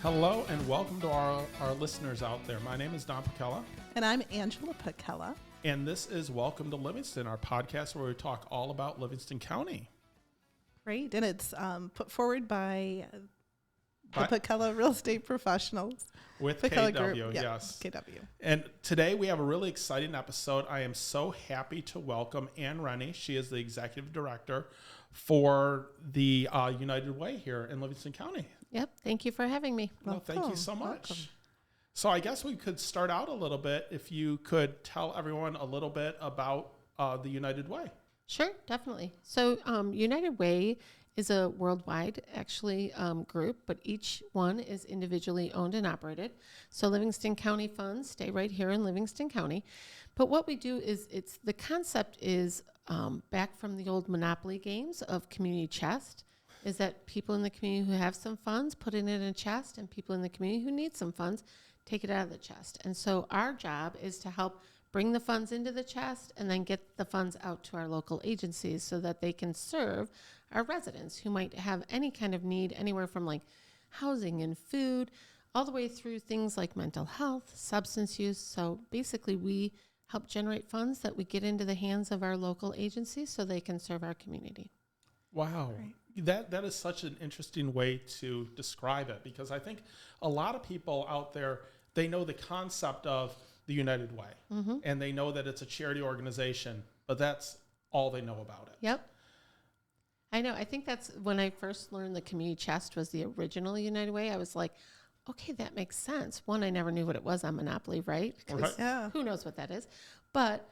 Hello and welcome to our listeners out there. My name is Don Putkela. And I'm Angela Putkela. And this is Welcome to Livingston, our podcast where we talk all about Livingston County. Great. And it's put forward by the Putkela Real Estate Professionals. With Putkela KW, Group. yes. KW. And today we have a really exciting episode. I am so happy to welcome Anne Rennie. She is the Executive Director for the United Way here in Livingston County. Yep. Thank you for having me. Well, thank you so much. Welcome. So I guess we could start out a little bit if you could tell everyone a little bit about the United Way. Sure, definitely. So United Way is a worldwide, actually, group, but each one is individually owned and operated. So Livingston County funds stay right here in Livingston County. But what we do is the concept is back from the old Monopoly games of community chest, is that people in the community who have some funds put it in a chest, and people in the community who need some funds take it out of the chest. And so our job is to help bring the funds into the chest and then get the funds out to our local agencies so that they can serve our residents who might have any kind of need, anywhere from like housing and food, all the way through things like mental health, substance use. So basically we help generate funds that we get into the hands of our local agencies so they can serve our community. Wow. Right. That is such an interesting way to describe it, because I think a lot of people out there, they know the concept of the United Way, and they know that it's a charity organization, but that's all they know about it. Yep. I know. I think that's when I first learned the community chest was the original United Way. I was like, okay, that makes sense. One, I never knew what it was on Monopoly, right? 'Cause Right. Yeah. who knows what that is? But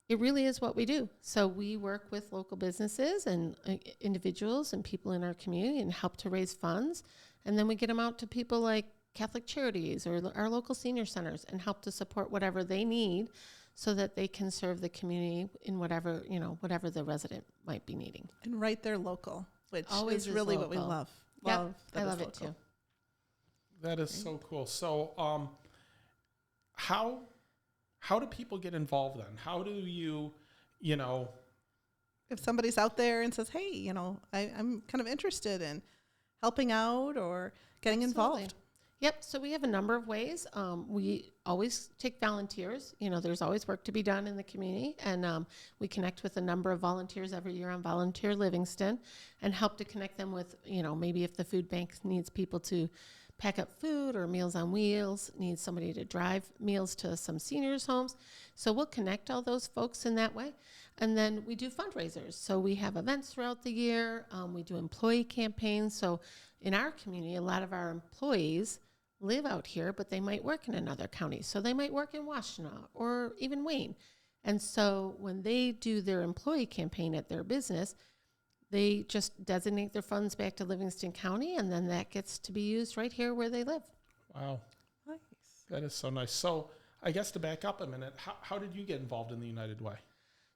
it really is what we do. So we work with local businesses and individuals and people in our community and help to raise funds. And then we get them out to people like Catholic Charities or our local senior centers and help to support whatever they need so that they can serve the community in whatever the resident might be needing. And right there local, which Always is is really what we local. love. Yep, that I it's love it local. too. That is so cool. So how do people get involved then? How do you If somebody's out there and says, hey, I'm kind of interested in helping out or getting Absolutely. involved. Yep. So we have a number of ways. We always take volunteers. There's always work to be done in the community. And we connect with a number of volunteers every year on Volunteer Livingston and help to connect them with, maybe if the food bank needs people to pack up food, or Meals on Wheels needs somebody to drive meals to some seniors' homes. So we'll connect all those folks in that way. And then we do fundraisers. So we have events throughout the year. We do employee campaigns. So in our community, a lot of our employees live out here, but they might work in another county. So they might work in Washtenaw or even Wayne. And so when they do their employee campaign at their business, they just designate their funds back to Livingston County, and then that gets to be used right here where they live. Wow, Nice. that is so nice. So I guess to back up a minute, how did you get involved in the United Way?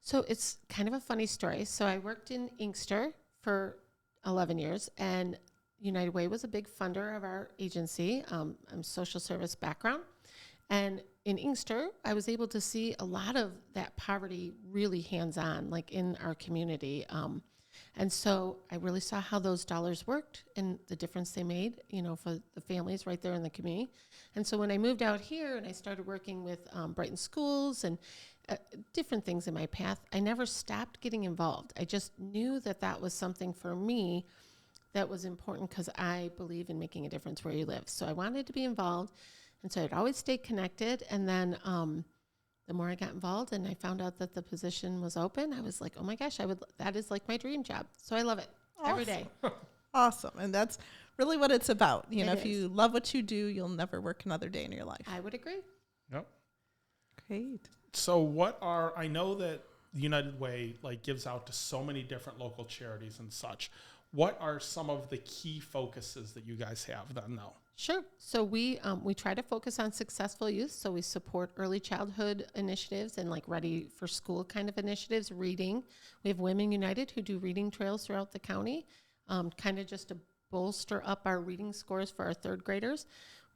So it's kind of a funny story. So I worked in Inkster for 11 years, and United Way was a big funder of our agency. I'm social service background. And in Inkster, I was able to see a lot of that poverty really hands-on, like in our community. And so I really saw how those dollars worked and the difference they made, for the families right there in the community. And so when I moved out here and I started working with Brighton Schools and different things in my path, I never stopped getting involved. I just knew that was something for me that was important because I believe in making a difference where you live. So I wanted to be involved. And so I'd always stay connected. And then the more I got involved and I found out that the position was open, I was like, oh my gosh, that is like my dream job. So I love it every day. Awesome. And that's really what it's about. It If is. you love what you do, you'll never work another day in your life. I would agree. Yep. Great. So I know that the United Way gives out to so many different local charities and such. What are some of the key focuses that you guys have then, though? Sure. So we try to focus on successful youth. So we support early childhood initiatives and ready for school kind of initiatives, reading. We have Women United who do reading trails throughout the county, kind of just to bolster up our reading scores for our third graders.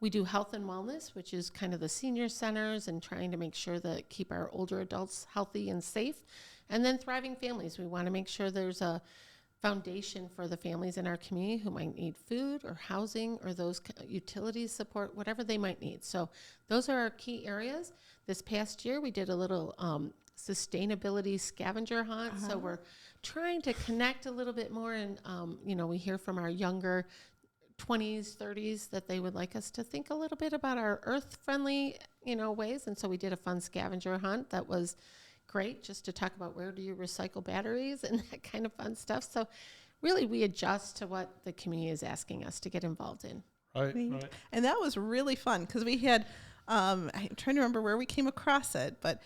We do health and wellness, which is kind of the senior centers and trying to make sure that keep our older adults healthy and safe. And then thriving families. We want to make sure there's a foundation for the families in our community who might need food or housing or those utilities support, whatever they might need. So those are our key areas. This past year, we did a little sustainability scavenger hunt. So we're trying to connect a little bit more. And, we hear from our younger 20s, 30s that they would like us to think a little bit about our earth-friendly, ways. And so we did a fun scavenger hunt that was great, just to talk about where do you recycle batteries and that kind of fun stuff. So really we adjust to what the community is asking us to get involved in. Right. And that was really fun because we had, I'm trying to remember where we came across it, but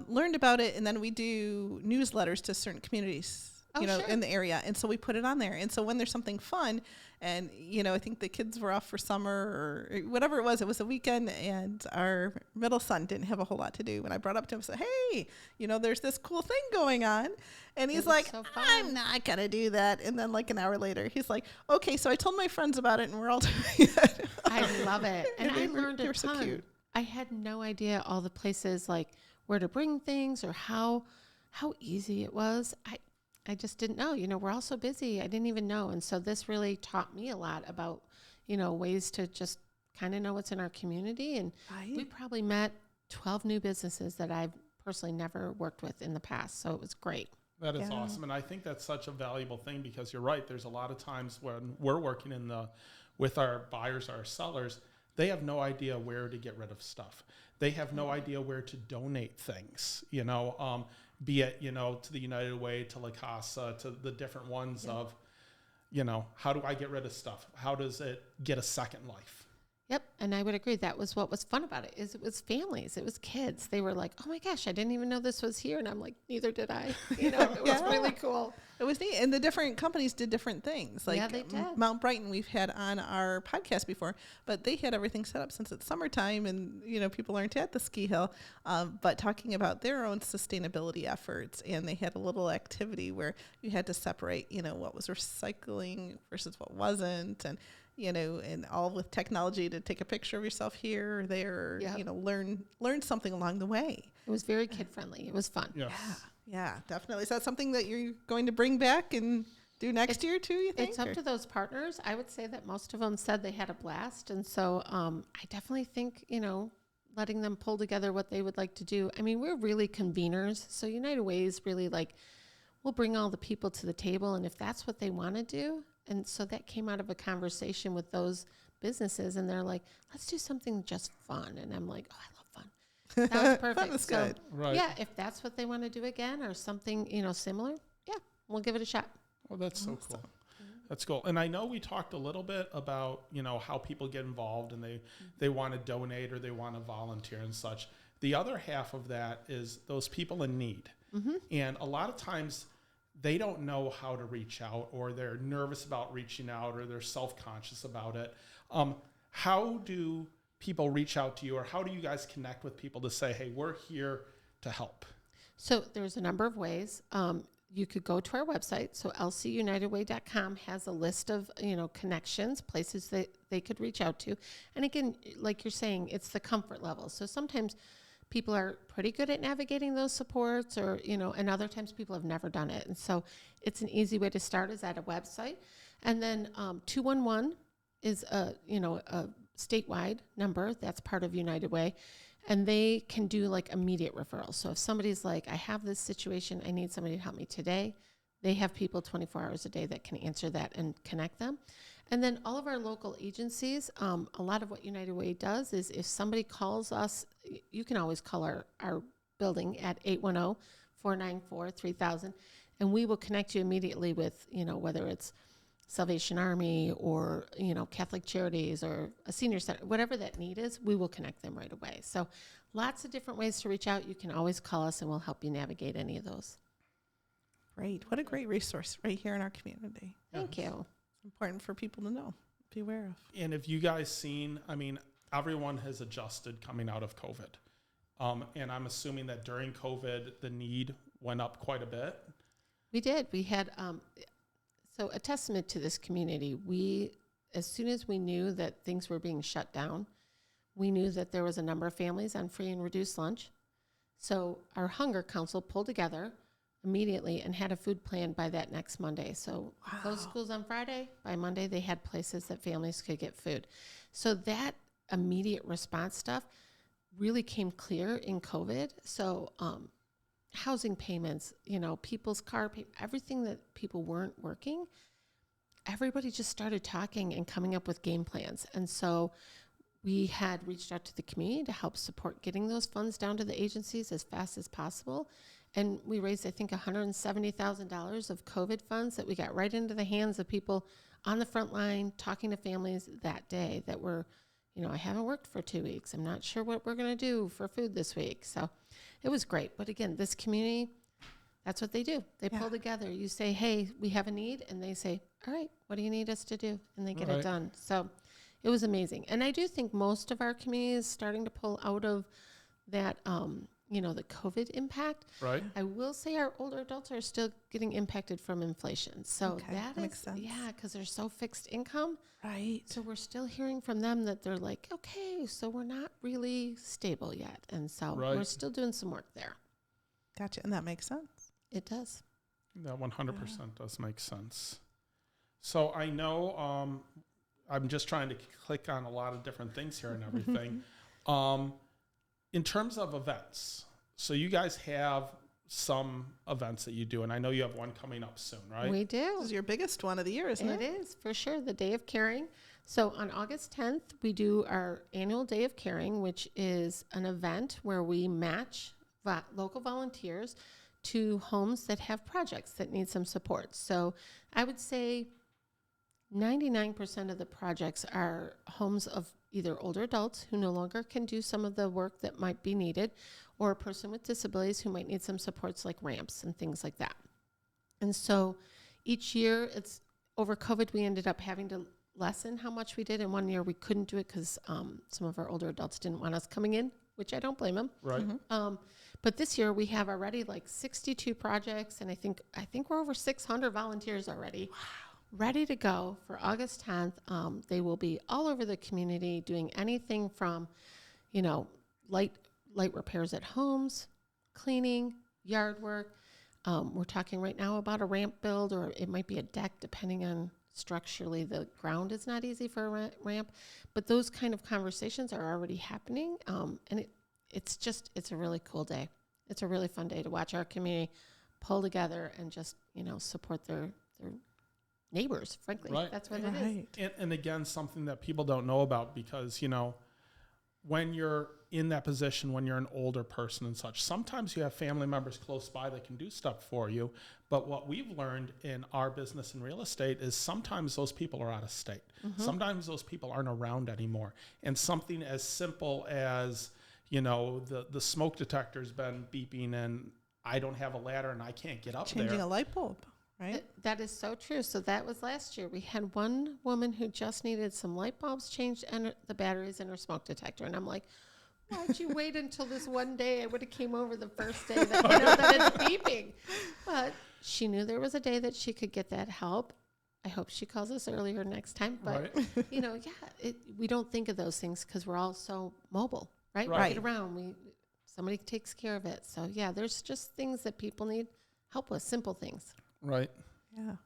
learned about it. And then we do newsletters to certain communities, Sure. in the area. And so we put it on there. And so when there's something fun and, I think the kids were off for summer or whatever it was a weekend and our middle son didn't have a whole lot to do. And I brought up to him and said, hey, there's this cool thing going on. And he's like, so I'm not going to do that. And then like an hour later, he's like, okay, so I told my friends about it and we're all doing it. I love it. And I learned a ton. So cute. I had no idea all the places like where to bring things or how easy it was. I just didn't know, we're all so busy. I didn't even know. And so this really taught me a lot about, ways to just kind of know what's in our community. And we probably met 12 new businesses that I've personally never worked with in the past. So it was great. That is awesome. And I think that's such a valuable thing because you're right. There's a lot of times when we're working with our buyers, our sellers, they have no idea where to get rid of stuff. They have no idea where to donate things, be it, to the United Way, to La Casa, to the different ones of, how do I get rid of stuff? How does it get a second life? Yep. And I would agree. That was what was fun about it is it was families. It was kids. They were like, oh my gosh, I didn't even know this was here. And I'm like, neither did I. It was really cool. It was neat. And the different companies did different things. Like they did. Mount Brighton, we've had on our podcast before, but they had everything set up since it's summertime and, people aren't at the ski hill. But talking about their own sustainability efforts. And they had a little activity where you had to separate, what was recycling versus what wasn't. And, and all with technology to take a picture of yourself here or there, learn something along the way. It was very kid friendly. It was fun. Yes. Yeah, definitely. Is that something that you're going to bring back and do next year too, you think? It's up to those partners. I would say that most of them said they had a blast. And so I definitely think, letting them pull together what they would like to do. I mean, we're really conveners. So United Way is really like, we'll bring all the people to the table. And if that's what they want to do. And so that came out of a conversation with those businesses. And they're like, let's do something just fun. And I'm like, oh, I love fun. That was perfect. That was good. Right. Yeah, if that's what they want to do again or something, similar, yeah, we'll give it a shot. Well, that's so cool. That's cool. And I know we talked a little bit about, how people get involved and they want to donate or they want to volunteer and such. The other half of that is those people in need. Mm-hmm. And a lot of times they don't know how to reach out or they're nervous about reaching out or they're self-conscious about it. How do people reach out to you or how do you guys connect with people to say, hey, we're here to help? So there's a number of ways. You could go to our website. So lcunitedway.com has a list of, connections, places that they could reach out to. And again, like you're saying, it's the comfort level. So sometimes people are pretty good at navigating those supports or, and other times people have never done it. And so it's an easy way to start is at a website. And then 211 is a statewide number that's part of United Way. And they can do like immediate referrals. So if somebody's like, I have this situation, I need somebody to help me today, they have people 24 hours a day that can answer that and connect them. And then all of our local agencies, a lot of what United Way does is if somebody calls us, you can always call our building at 810-494-3000, and we will connect you immediately with, whether it's Salvation Army or, Catholic Charities or a senior center, whatever that need is, we will connect them right away. So lots of different ways to reach out. You can always call us and we'll help you navigate any of those. Great. What a great resource right here in our community. Thank you. It's important for people to know, be aware of. And have you guys seen, everyone has adjusted coming out of COVID. And I'm assuming that during COVID, the need went up quite a bit. We did. We had, so a testament to this community, as soon as we knew that things were being shut down, we knew that there was a number of families on free and reduced lunch. So our Hunger Council pulled together immediately and had a food plan by that next Monday. So closed schools on Friday. By Monday, they had places that families could get food. So that immediate response stuff really came clear in COVID. So housing payments, people's car payments, everything that people weren't working, everybody just started talking and coming up with game plans. And so we had reached out to the community to help support getting those funds down to the agencies as fast as possible. And we raised, I think, $170,000 of COVID funds that we got right into the hands of people on the front line, talking to families that day that were, I haven't worked for 2 weeks. I'm not sure what we're going to do for food this week. So it was great. But again, this community, that's what they do. They pull together. You say, hey, we have a need. And they say, all right, what do you need us to do? And they get it done. So it was amazing. And I do think most of our community is starting to pull out of that, the COVID impact. Right. I will say our older adults are still getting impacted from inflation. So that makes sense. Yeah, because they're so fixed income. Right. So we're still hearing from them that they're like, okay, so we're not really stable yet. And so we're still doing some work there. Gotcha. And that makes sense. It does. That 100% does make sense. So I know I'm just trying to click on a lot of different things here and everything. In terms of events, so you guys have some events that you do, and I know you have one coming up soon, right? We do. This is your biggest one of the year, isn't it? It is, for sure, the Day of Caring. So on August 10th, we do our annual Day of Caring, which is an event where we match local volunteers to homes that have projects that need some support. So I would say 99% of the projects are homes of either older adults who no longer can do some of the work that might be needed, or a person with disabilities who might need some supports like ramps and things like that. And so each year, it's over COVID, we ended up having to lessen how much we did. And 1 year we couldn't do it because some of our older adults didn't want us coming in, which I don't blame them. Right. But this year we have already like 62 projects, and I think we're over 600 volunteers already. Wow. Ready to go for August 10th. They will be all over the community doing anything from, light repairs at homes, cleaning, yard work. We're talking right now about a ramp build, or it might be a deck, depending on structurally the ground is not easy for a ramp. But those kind of conversations are already happening, and it's a really cool day. It's a really fun day to watch our community pull together and just support their neighbors, frankly. Right. That's what it is. And again, something that people don't know about, because, when you're in that position, when you're an older person and such, sometimes you have family members close by that can do stuff for you. But what we've learned in our business in real estate is sometimes those people are out of state. Mm-hmm. Sometimes those people aren't around anymore. And something as simple as, the smoke detector's been beeping and I don't have a ladder and I can't get up there. Changing a light bulb. Right. That is so true. So that was last year. We had one woman who just needed some light bulbs changed and the batteries in her smoke detector. And I'm like, why'd you wait until this one day? I would have came over the first day that it's beeping. But she knew there was a day that she could get that help. I hope she calls us earlier next time. But, we don't think of those things because we're all so mobile, right? Right. We get around. Somebody takes care of it. So, there's just things that people need help with, simple things. Right. Yeah.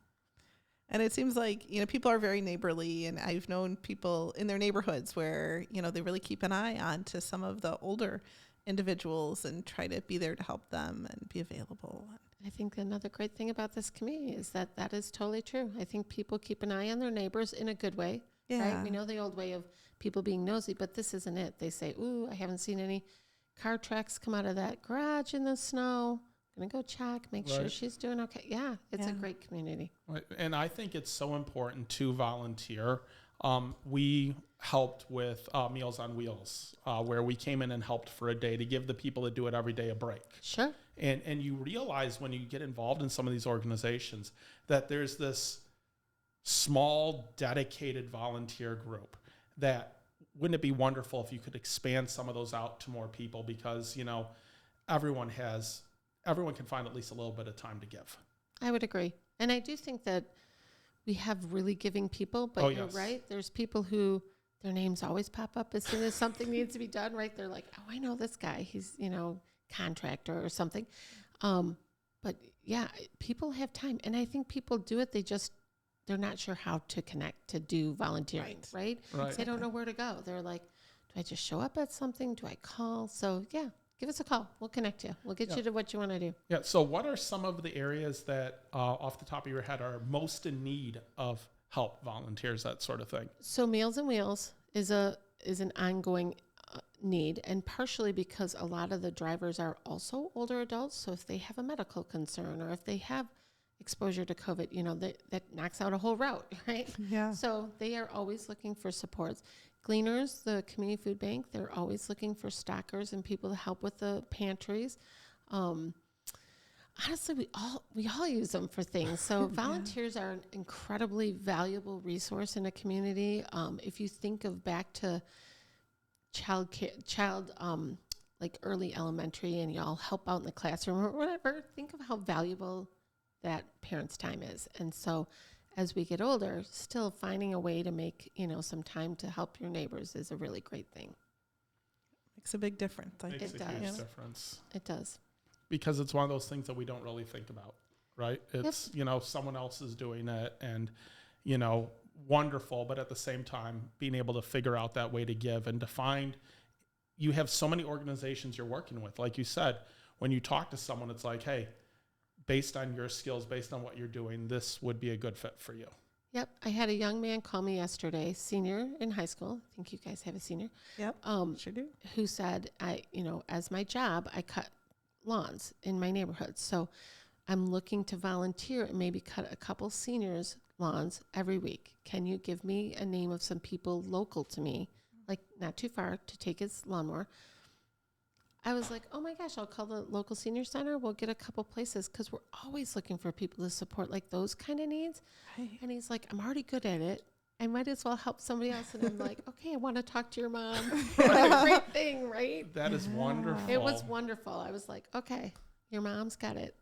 And it seems like, people are very neighborly, and I've known people in their neighborhoods where, they really keep an eye on to some of the older individuals and try to be there to help them and be available. I think another great thing about this community is that is totally true. I think people keep an eye on their neighbors in a good way. Yeah. Right? We know the old way of people being nosy, but this isn't it. They say, ooh, I haven't seen any car tracks come out of that garage in the snow. Gonna go check, make sure she's doing okay. Yeah, it's a great community. Right. And I think it's so important to volunteer. We helped with Meals on Wheels, where we came in and helped for a day to give the people that do it every day a break. Sure. And you realize when you get involved in some of these organizations that there's this small, dedicated volunteer group that wouldn't it be wonderful if you could expand some of those out to more people, because, everyone can find at least a little bit of time to give. I would agree. And I do think that we have really giving people, but you're right. There's people who their names always pop up as soon as something needs to be done, right? They're like, oh, I know this guy. He's, contractor or something. But But yeah, people have time. And I think people do it. They're not sure how to connect to do volunteering, right? They don't know where to go. They're like, do I just show up at something? Do I call? So yeah, give us a call. We'll connect you. We'll get you to what you want to do. Yeah. So what are some of the areas that off the top of your head are most in need of help, volunteers, that sort of thing? So Meals on Wheels is an ongoing need, and partially because a lot of the drivers are also older adults. So if they have a medical concern or if they have exposure to COVID, that knocks out a whole route, right? Yeah. So they are always looking for supports. Gleaners, the community food bank, they're always looking for stockers and people to help with the pantries. Honestly, we all use them for things. So volunteers are an incredibly valuable resource in a community. If you think of back to like early elementary, and y'all help out in the classroom or whatever, think of how valuable that parents' time is. And so as we get older, still finding a way to make, some time to help your neighbors is a really great thing. Makes a big difference. Makes it a huge does. difference. It does. Because it's one of those things that we don't really think about, right? It's, someone else is doing it and, wonderful, but at the same time, being able to figure out that way to give and to find, you have so many organizations you're working with. Like you said, when you talk to someone, it's like, hey, based on your skills, based on what you're doing, this would be a good fit for you. Yep. I had a young man call me yesterday, senior in high school. I think you guys have a senior. Yep. Sure do. Who said, as my job, I cut lawns in my neighborhood. So I'm looking to volunteer and maybe cut a couple seniors' lawns every week. Can you give me a name of some people local to me, like not too far, to take his lawnmower? I was like, oh my gosh, I'll call the local senior center. We'll get a couple places, because we're always looking for people to support like those kind of needs. Right. And he's like, I'm already good at it. I might as well help somebody else. And I'm like, okay, I want to talk to your mom. What a great thing, right? That is wonderful. It was wonderful. I was like, okay, your mom's got it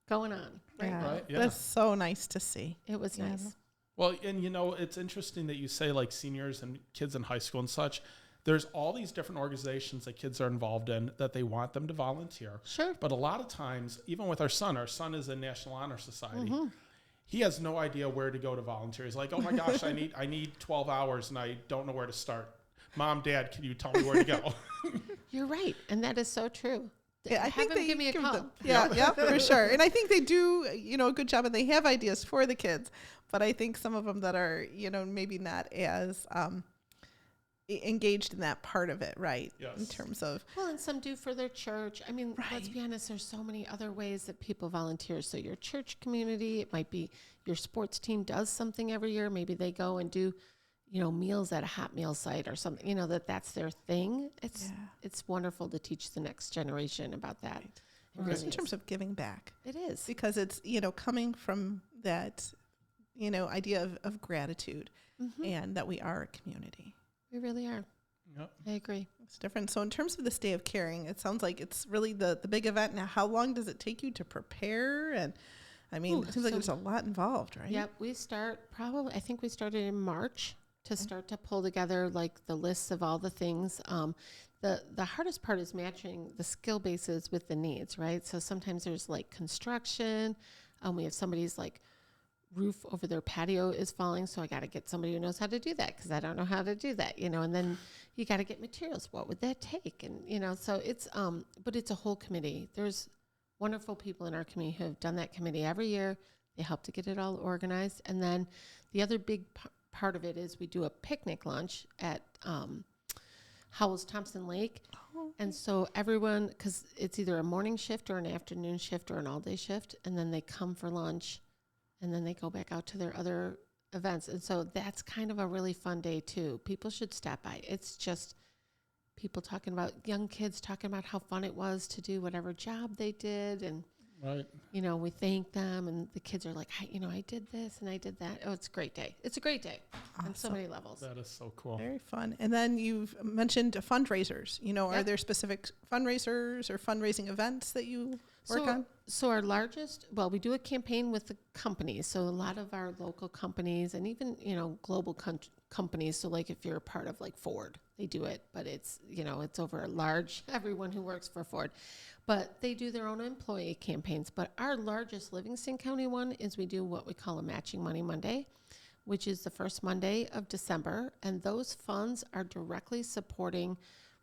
going on. Right? Yeah. Right, yeah. That's so nice to see. It was Yeah. nice. Well, and it's interesting that you say like seniors and kids in high school and such. There's all these different organizations that kids are involved in that they want them to volunteer. Sure. But a lot of times, even with our son is in National Honor Society. Mm-hmm. He has no idea where to go to volunteer. He's like, oh my gosh, I need 12 hours and I don't know where to start. Mom, Dad, can you tell me where to go? You're right. And that is so true. Yeah, I think Have them give me a call. Yeah, for sure. And I think they do, a good job, and they have ideas for the kids. But I think some of them that are, maybe not as engaged in that part of it, right? Yes. In terms of, Well, and some do for their church. I mean, let's Right. be honest, there's so many other ways that people volunteer. So your church community, it might be your sports team does something every year. Maybe they go and do, meals at a hot meal site or something, that's their thing. It's wonderful to teach the next generation about that. It just really in terms is. of giving back, It is. because it's, coming from that, idea of gratitude, Mhm. and that we are a community. We really are. Yep. I agree. It's different. So in terms of this Day of Caring, it sounds like it's really the big event. Now, how long does it take you to prepare? And I mean, Ooh, it seems like so- there's a lot involved, right? Yep, we I think we started in March to start to pull together like the lists of all the things. The hardest part is matching the skill bases with the needs, right? So sometimes there's like construction. We have somebody's like roof over their patio is falling, so I got to get somebody who knows how to do that, because I don't know how to do that, and then you got to get materials. What would that take? And so it's but it's a whole committee. There's wonderful people in our community who have done that committee every year. They help to get it all organized. And then the other big part of it is we do a picnic lunch at Howells Thompson Lake. And so everyone, because it's either a morning shift or an afternoon shift or an all-day shift, and then they come for lunch, and then they go back out to their other events. And so that's kind of a really fun day too. People should stop by. It's just people young kids talking about how fun it was to do whatever job they did. And, Right. we thank them, and the kids are like, I did this and I did that. Oh, it's a great day. It's a great day on so Awesome. many levels. That is so cool. Very fun. And then you've mentioned fundraisers. Are Yep. there specific fundraisers or fundraising events that you work on? So our largest, we do a campaign with the companies. So a lot of our local companies and even, global companies. So like if you're a part of like Ford, they do it, but it's, it's over a large, everyone who works for Ford. But they do their own employee campaigns. But our largest Livingston County one is we do what we call a Matching Money Monday, which is the first Monday of December. And those funds are directly supporting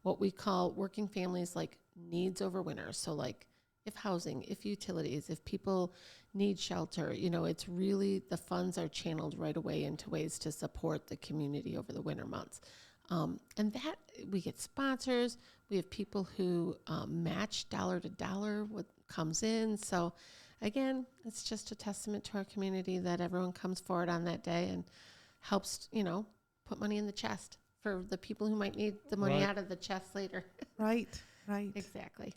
what we call working families like needs over winter. So like if housing, if utilities, if people need shelter, it's really, the funds are channeled right away into ways to support the community over the winter months. And that we get sponsors, we have people who match dollar to dollar what comes in. So again, it's just a testament to our community that everyone comes forward on that day and helps, put money in the chest for the people who might need the money out of the chest later. Right. Exactly.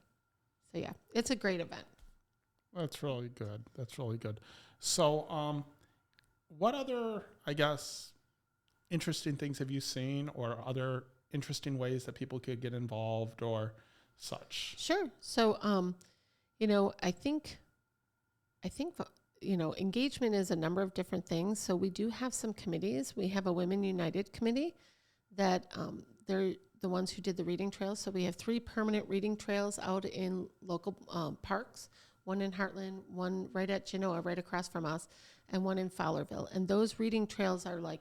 So yeah, it's a great event. That's really good. So, what other, I guess, interesting things have you seen, or other interesting ways that people could get involved or such? Sure. So, I think, engagement is a number of different things. So we do have some committees. We have a Women United committee that they're the ones who did the reading trails. So we have 3 permanent reading trails out in local parks, one in Heartland, one right at Genoa, right across from us, and one in Fowlerville. And those reading trails are like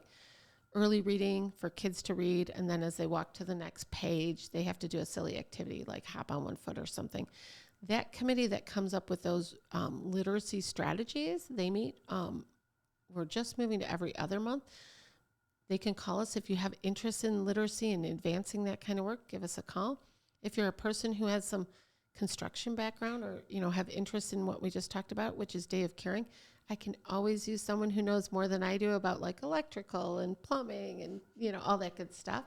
early reading for kids to read. And then as they walk to the next page, they have to do a silly activity like hop on one foot or something. That committee that comes up with those literacy strategies, they meet, we're just moving to every other month. They can call us if you have interest in literacy and advancing that kind of work. Give us a call. If you're a person who has some construction background or, have interest in what we just talked about, which is Day of Caring, I can always use someone who knows more than I do about like electrical and plumbing and, all that good stuff.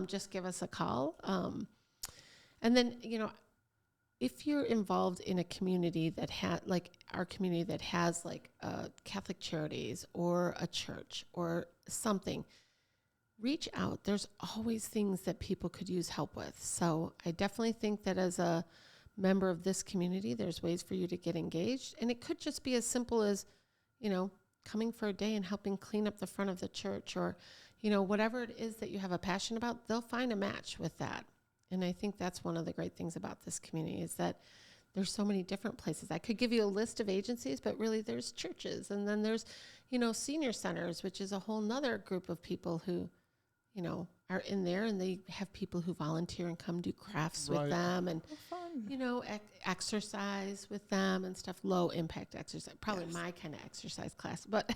Just give us a call. And then, if you're involved in a community that like our community that has like Catholic Charities or a church or something, reach out. There's always things that people could use help with. So I definitely think that as a member of this community, there's ways for you to get engaged. And it could just be as simple as, coming for a day and helping clean up the front of the church, or, whatever it is that you have a passion about, they'll find a match with that. And I think that's one of the great things about this community is that there's so many different places. I could give you a list of agencies, but really there's churches. And then there's, senior centers, which is a whole nother group of people who, are in there, and they have people who volunteer and come do crafts with them and, exercise with them and stuff, low impact exercise, probably my kind of exercise class, but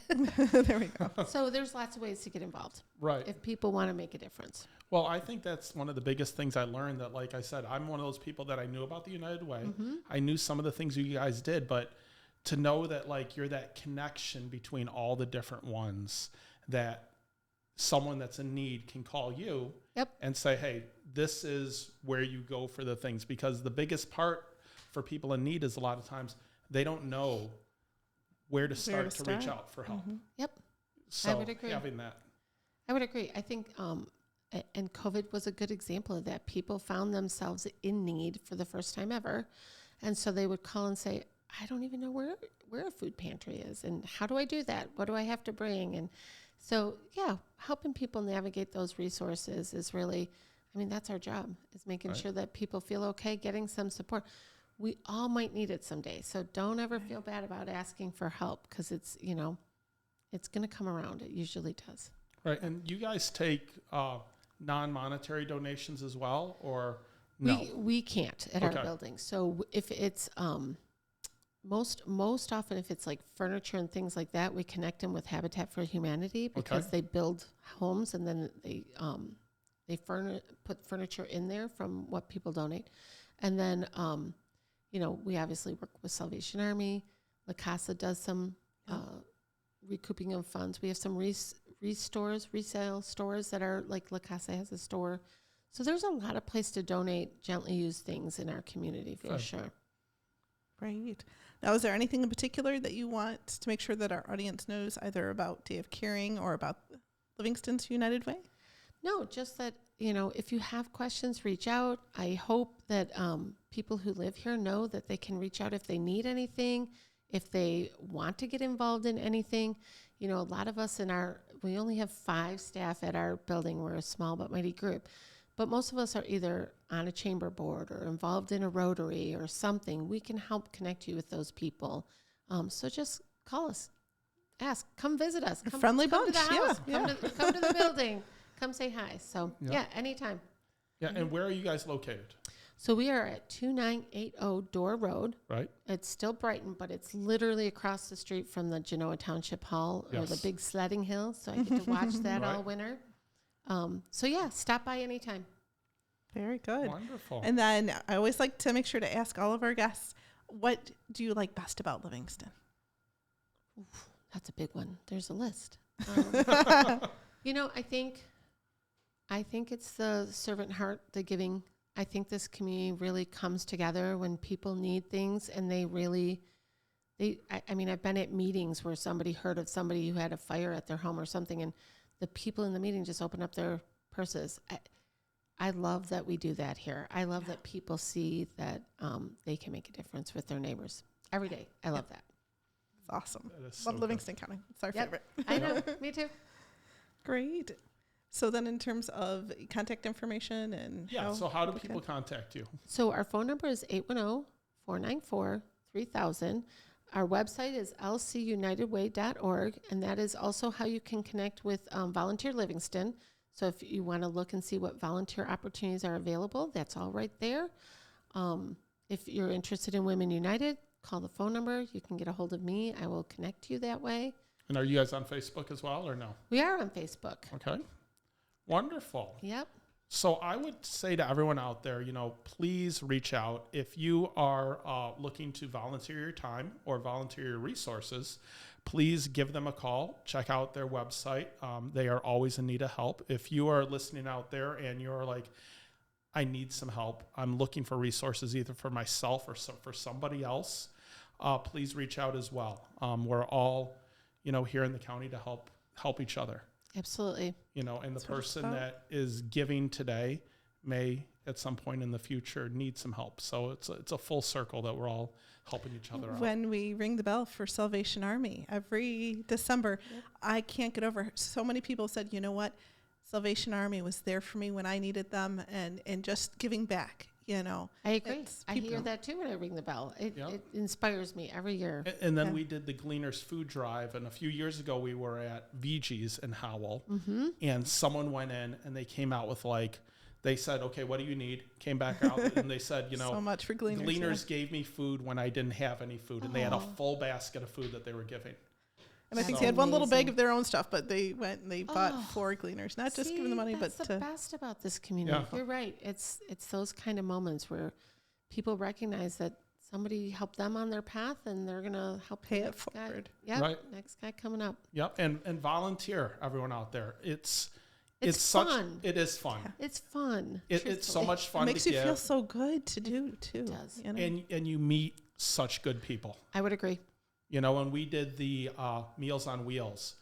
there we go. So there's lots of ways to get involved. Right. If people want to make a difference. Well, I think that's one of the biggest things I learned, that, like I said, I'm one of those people that I knew about the United Way. Mm-hmm. I knew some of the things you guys did, but to know that like you're that connection between all the different ones, that someone that's in need can call you and say, hey, this is where you go for the things. Because the biggest part for people in need is a lot of times they don't know where to start to reach out for help. Mm-hmm. Yep. So I would agree. Having that. I would agree. I think, and COVID was a good example of that. People found themselves in need for the first time ever. And so they would call and say, I don't even know where a food pantry is. And how do I do that? What do I have to bring? And so, helping people navigate those resources is really, that's our job, is making sure that people feel okay, getting some support. We all might need it someday. So don't ever feel bad about asking for help, because it's, it's going to come around. It usually does. Right. And you guys take non-monetary donations as well, or no? We can't at our building. So if it's most often, if it's like furniture and things like that, we connect them with Habitat for Humanity, because they build homes and then they put furniture in there from what people donate. And then, we obviously work with Salvation Army. La Casa does some recouping of funds. We have some resale stores that are like La Casa has a store. So there's a lot of place to donate gently used things in our community for sure. Right. Now, is there anything in particular that you want to make sure that our audience knows, either about Day of Caring or about Livingston's United Way? No, just that, if you have questions, reach out. I hope that people who live here know that they can reach out if they need anything, if they want to get involved in anything. A lot of us we only have 5 staff at our building. We're a small but mighty group. But most of us are either on a chamber board or involved in a Rotary or something. We can help connect you with those people. So just call us, ask, come visit us. Come, friendly come bunch, to the house. yeah. Come to the building. Come say hi. So, anytime. Yeah, and where are you guys located? So we are at 2980 Door Road. Right. It's still Brighton, but it's literally across the street from the Genoa Township Hall or the big sledding hill. So I get to watch that all winter. Stop by anytime. Very good. Wonderful. And then I always like to make sure to ask all of our guests, what do you like best about Livingston? Oof, that's a big one. There's a list. I think it's the servant heart, the giving. I think this community really comes together when people need things, and I've been at meetings where somebody heard of somebody who had a fire at their home or something, and the people in the meeting just open up their purses. I love that we do that here. I love that people see that they can make a difference with their neighbors every day. I love that. It's awesome. That is so Love Livingston County. It's our favorite. I know. Me too. Great. So then in terms of contact information and so how do people contact you? So our phone number is 810-494-3000. Our website is lcunitedway.org, and that is also how you can connect with Volunteer Livingston. So if you want to look and see what volunteer opportunities are available, that's all right there. If you're interested in Women United, call the phone number. You can get a hold of me. I will connect you that way. And are you guys on Facebook as well, or no? We are on Facebook. Okay. Wonderful. Yep. So I would say to everyone out there, please reach out. If you are looking to volunteer your time or volunteer your resources, please give them a call. Check out their website. They are always in need of help. If you are listening out there and you're like, I need some help, I'm looking for resources either for myself or for somebody else, please reach out as well. We're all, here in the county to help each other. Absolutely. And the person that is giving today may at some point in the future need some help. So it's a full circle that we're all helping each other out. When we ring the bell for Salvation Army every December, I can't get over so many people said, you know what, Salvation Army was there for me when I needed them, and just giving back. I agree. I hear that too when I ring the bell. It inspires me every year. And then we did the Gleaners Food Drive, and a few years ago we were at VG's in Howell, and someone went in and they came out with they said, okay, what do you need? Came back out and they said, so much for Gleaners. Gleaners gave me food when I didn't have any food, and they had a full basket of food that they were giving. And I think they had one little bag of their own stuff, but they went and they bought 4 Gleaners, not just giving the money, but that's the best about this community. Yeah. You're right. It's those kind of moments where people recognize that somebody helped them on their path, and they're gonna help pay it forward. Yeah, right. Next guy coming up. Yep, and volunteer, everyone out there. It's fun. It is fun. Yeah. It's fun. It's so much fun. It makes you feel so good to do too. It does. And you meet such good people. I would agree. When we did the Meals on Wheels,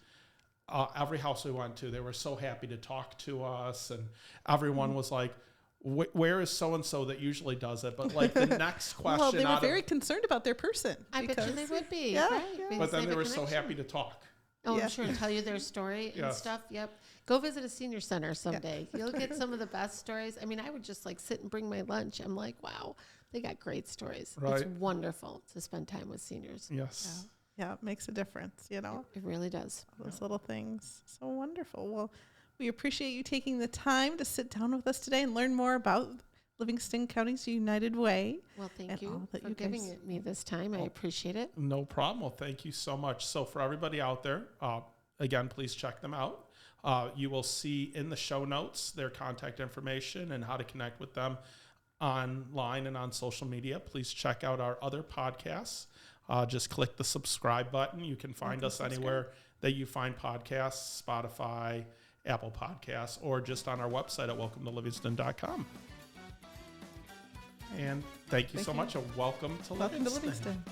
every house we went to, they were so happy to talk to us, and everyone was like, where is so-and-so that usually does it? But the next question. Well, they were very concerned about their person. I bet you they would be. Yeah, right. Yeah. But then they were so happy to talk. Oh, I'm sure, and tell you their story and stuff. Yep. Go visit a senior center someday. You'll get some of the best stories. I mean, I would just sit and bring my lunch. I'm like, wow, they got great stories. Right. It's wonderful to spend time with seniors. Yes. Yeah, it makes a difference, It really does. Those little things. So wonderful. Well, we appreciate you taking the time to sit down with us today and learn more about Livingston County's United Way. Well, thank you for giving it me this time. I appreciate it. No problem. Well, thank you so much. So for everybody out there, again, please check them out. You will see in the show notes their contact information and how to connect with them online and on social media. Please check out our other podcasts. Just click the subscribe button. You can find us anywhere that you find podcasts, Spotify, Apple Podcasts, or just on our website at welcometolivingston.com. And thank you so much, and welcome to Livingston.